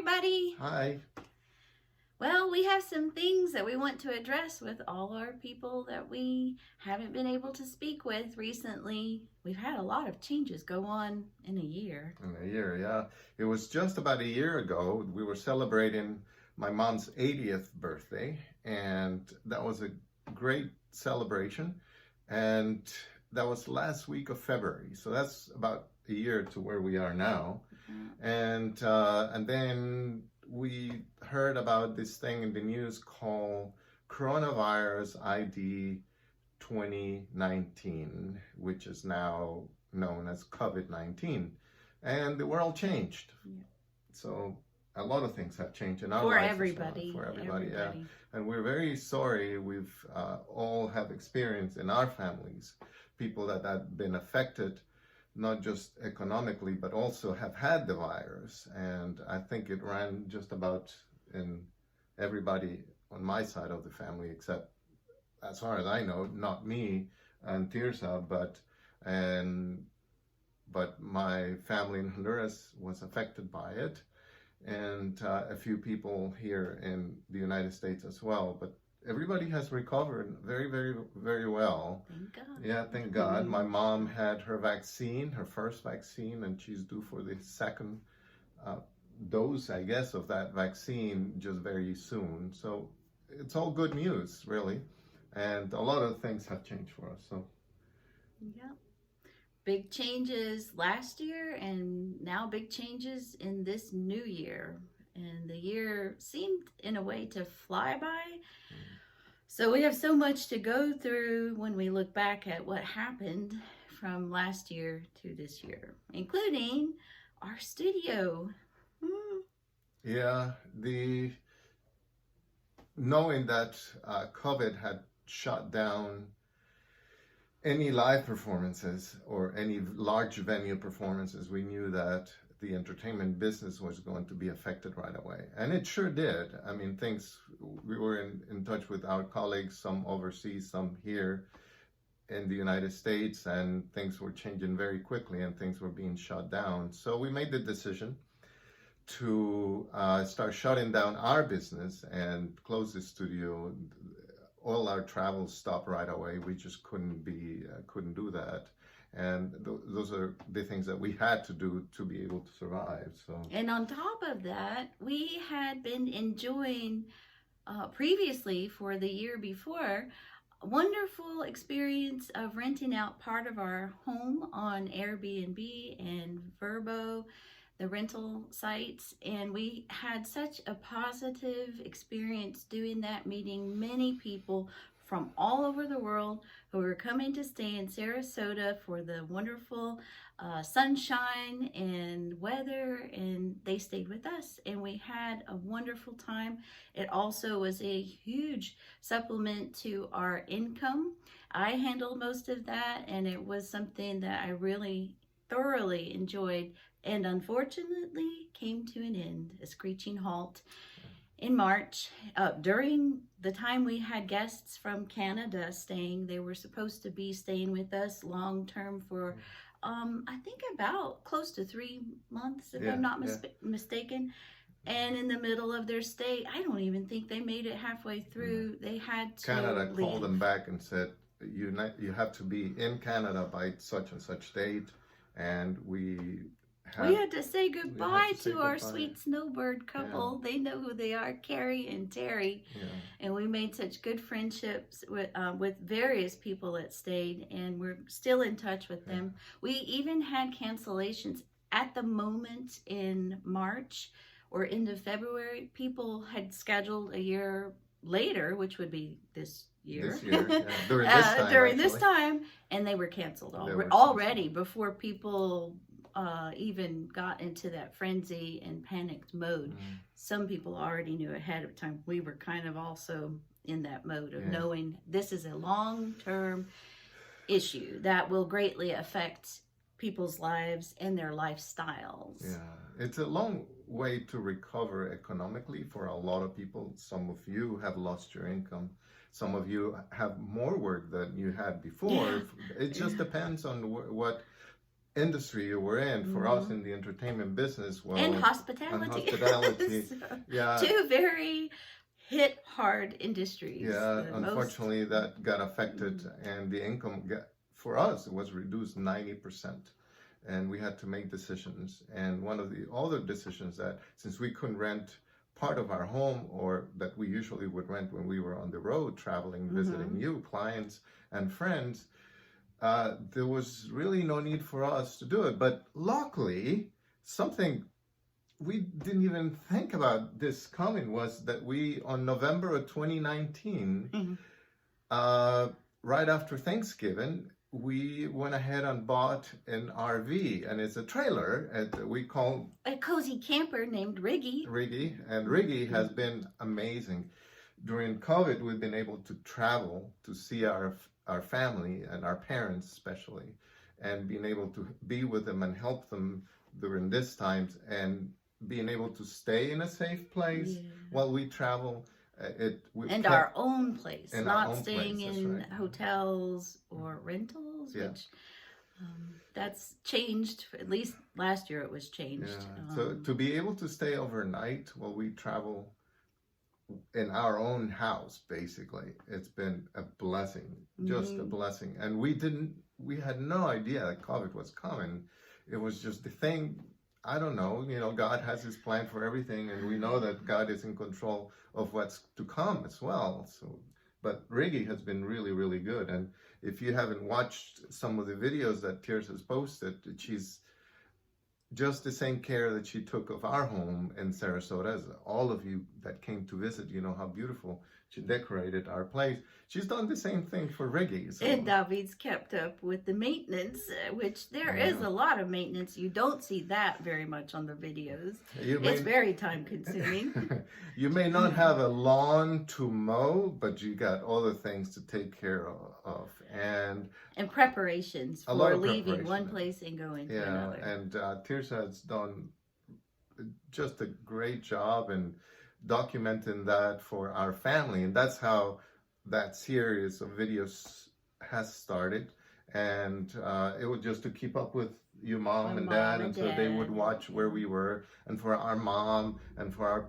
everybody. Hi. Well, we have some things that we want to address with all our people that we haven't been able to speak with recently. We've had a lot of changes go on in a year. Yeah. It was just about a year ago. We were celebrating my mom's 80th birthday, and that was a great celebration. And that was last week of February. So that's about a year to where we are now. And then we heard about this thing in the news called Coronavirus ID 2019, which is now known as COVID-19. And the world changed. Yeah. So a lot of things have changed in our lives. For everybody. Yeah. And we're very sorry. We've all have experienced in our families, people that have been affected, not just economically, but also have had the virus. And I think it ran just about in everybody on my side of the family, except, as far as I know, not me and Tirza, but my family in Honduras was affected by it, and a few people here in the United States as well. But everybody has recovered very, very, very well. Thank God. Yeah, thank God. My mom had her vaccine, her first vaccine, and she's due for the second dose, I guess, of that vaccine just very soon. So it's all good news, really. And a lot of things have changed for us. So yeah. Big changes last year, and now big changes in this new year. And the year seemed, in a way, to fly by. So we have so much to go through when we look back at what happened from last year to this year, including our studio. Yeah, knowing that COVID had shut down any live performances or any large venue performances, we knew that the entertainment business was going to be affected right away. And it sure did. I mean, we were in touch with our colleagues, some overseas, some here in the United States, and things were changing very quickly and things were being shut down. So we made the decision to start shutting down our business and close the studio. All our travel stopped right away. We just couldn't do that. And those are the things that we had to do to be able to survive. So. And on top of that, we had been enjoying previously, for the year before, a wonderful experience of renting out part of our home on Airbnb and Vrbo, the rental sites. And we had such a positive experience doing that, meeting many people from all over the world who were coming to stay in Sarasota for the wonderful sunshine and weather, and they stayed with us and we had a wonderful time. It also was a huge supplement to our income. I handled most of that, and it was something that I really thoroughly enjoyed, and unfortunately came to an end, a screeching halt, in March. During the time we had guests from Canada staying. They were supposed to be staying with us long-term for, I think about close to 3 months, if I'm not mistaken. And in the middle of their stay, I don't even think they made it halfway through. They had to Canada leave. Called them back and said, you have to be in Canada by such and such date. And we had to say goodbye to our sweet snowbird couple. Yeah. They know who they are, Carrie and Terry. Yeah. And we made such good friendships with various people that stayed, and we're still in touch with them. We even had cancellations at the moment in March or into February. People had scheduled a year later, which would be this year. During this time, and they were canceled already before people even got into that frenzy and panicked mode. Some people already knew ahead of time. We were kind of also in that mode of knowing this is a long-term issue that will greatly affect people's lives and their lifestyles. Yeah, it's a long way to recover economically for a lot of people. Some of you have lost your income. Some of you have more work than you had before. It just depends on what industry you were in. For us in the entertainment business, well, and hospitality. And hospitality. So, Yeah. two very hit hard industries. Yeah, unfortunately that got affected, and the income for us, it was reduced 90%. And we had to make decisions. And one of the other decisions, that since we couldn't rent part of our home, or that we usually would rent when we were on the road traveling, visiting you, clients and friends, there was really no need for us to do it. But luckily, something we didn't even think about this coming was that we, on November of 2019, right after Thanksgiving, we went ahead and bought an RV, and it's a trailer that we call a cozy camper named Riggy. Riggy, and Riggy has been amazing. During COVID, we've been able to travel to see our family and our parents especially, and being able to be with them and help them during this times, and being able to stay in a safe place while we travel. Our own place, in not our own staying place, in right. hotels or rentals, which that's changed. At least last year it was changed. Yeah. So to be able to stay overnight while we travel in our own house, basically, it's been a blessing, just a blessing. And we had no idea that COVID was coming. It was just the thing. I don't know, God has his plan for everything, and we know that God is in control of what's to come as well. So, but Riggy has been really, really good. And if you haven't watched some of the videos that Tirza has posted, she's just the same care that she took of our home in Sarasota. As all of you that came to visit, you know how beautiful she decorated our place. She's done the same thing for Riggy. So. And David's kept up with the maintenance, which there is a lot of maintenance. You don't see that very much on the videos. It's very time consuming. You may not have a lawn to mow, but you got other things to take care of. And preparations for leaving one place and going to another. And Tirza has done just a great job in documenting that for our family, and that's how that series of videos has started. And it was just to keep up with your mom and dad, and so they would watch where we were, and for our mom and for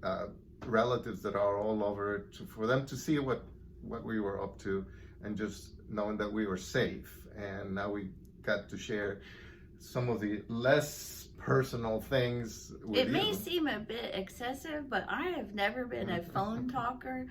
our relatives that are all over, for them to see what we were up to, and just knowing that we were safe. And now we got to share some of the less personal things with you. It may seem a bit excessive, but I have never been a phone talker.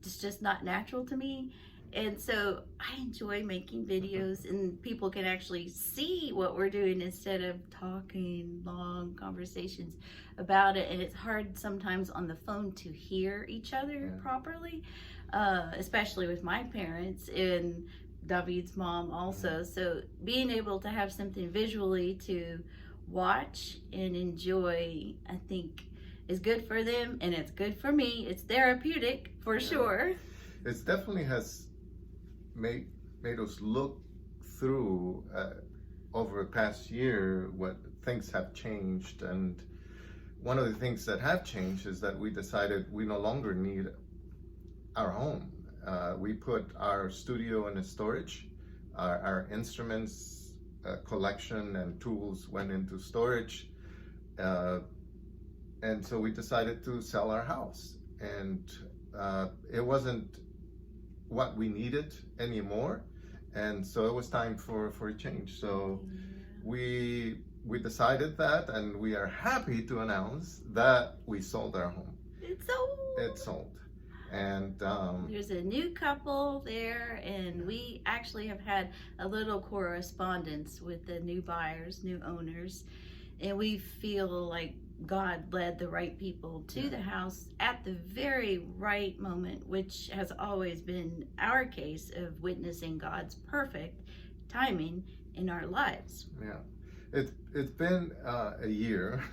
It's just not natural to me. And so I enjoy making videos, and people can actually see what we're doing instead of talking long conversations about it. And it's hard sometimes on the phone to hear each other properly, especially with my parents and David's mom also. So being able to have something visually to watch and enjoy, I think, is good for them, and it's good for me. It's therapeutic for sure. It definitely has made us look through over the past year what things have changed. And one of the things that have changed is that we decided we no longer need our home. We put our studio in a storage. Our instruments collection and tools went into storage. And so we decided to sell our house. And it wasn't what we needed anymore. And so it was time for a change. So we decided that, and we are happy to announce that we sold our home. It's sold. And there's a new couple there, and we actually have had a little correspondence with the new buyers, new owners, and we feel like God led the right people to the house at the very right moment, which has always been our case of witnessing God's perfect timing in our lives. Yeah, it's been a year.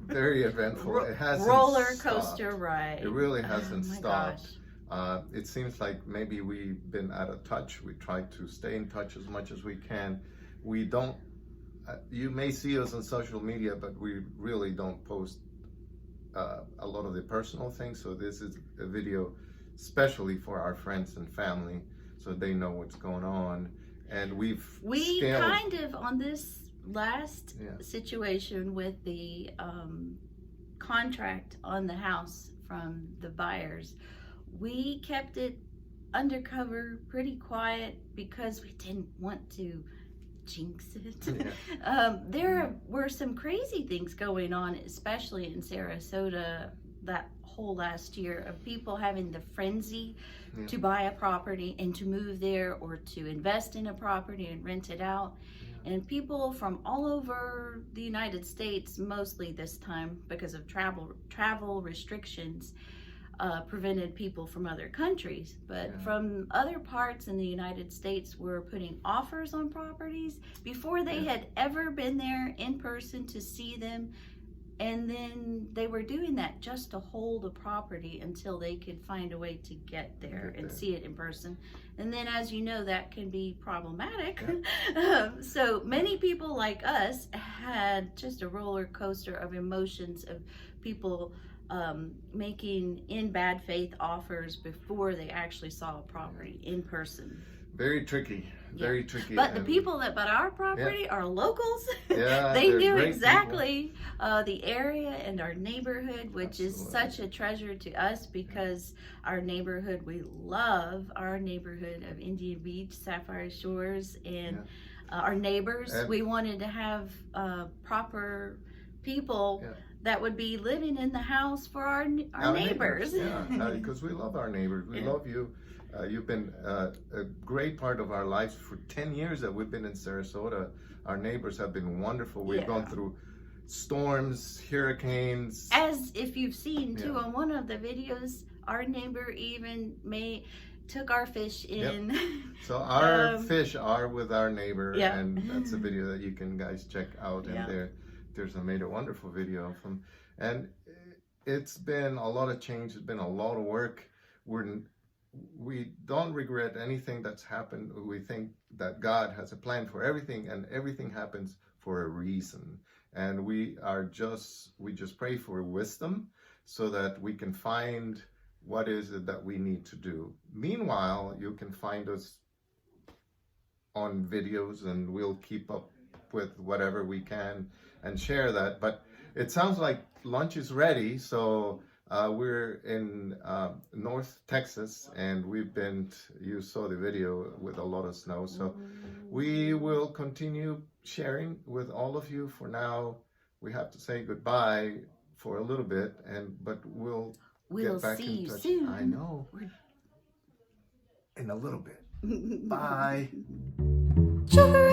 Very eventful. It hasn't roller stopped. Coaster ride. It really hasn't stopped. Gosh. It seems like maybe we've been out of touch. We try to stay in touch as much as we can. We don't. You may see us on social media, but we really don't post a lot of the personal things. So this is a video especially for our friends and family, so they know what's going on. and we scaled. Kind of on this last Yeah. situation with the contract on the house from the buyers, we kept it undercover, pretty quiet, because we didn't want to jinx it. Yeah. There were some crazy things going on, especially in Sarasota that whole last year, of people having the frenzy to buy a property and to move there, or to invest in a property and rent it out. And people from all over the United States, mostly this time because of travel restrictions, prevented people from other countries. But from other parts in the United States were putting offers on properties before they had ever been there in person to see them. And then they were doing that just to hold a property until they could find a way to get there and see it in person. And then, as you know, that can be problematic. So many people like us had just a roller coaster of emotions, of people making in bad faith offers before they actually saw a property in person. Very tricky. Very tricky. But the people that bought our property are locals. Yeah, they knew exactly the area and our neighborhood, which is such a treasure to us, because our neighborhood, we love our neighborhood of Indian Beach, Sapphire Shores, and our neighbors. We wanted to have proper people that would be living in the house for our neighbors. Yeah, because we love our neighbors. We love you. You've been a great part of our lives for 10 years that we've been in Sarasota. Our neighbors have been wonderful. We've gone through storms, hurricanes. As if you've seen too on one of the videos, our neighbor even took our fish in. So our fish are with our neighbor, and that's a video that you can guys check out. And Tirza made a wonderful video of him. And it's been a lot of change. It's been a lot of work. We don't regret anything that's happened. We think that God has a plan for everything, and everything happens for a reason. And we just pray for wisdom so that we can find what is it that we need to do. Meanwhile, you can find us on videos, and we'll keep up with whatever we can and share that. But it sounds like lunch is ready, so we're in North Texas, and you saw the video with a lot of snow. So we will continue sharing with all of you. For now, we have to say goodbye for a little bit, but we'll get back in touch. Soon. I know. In a little bit. Bye. Sugar.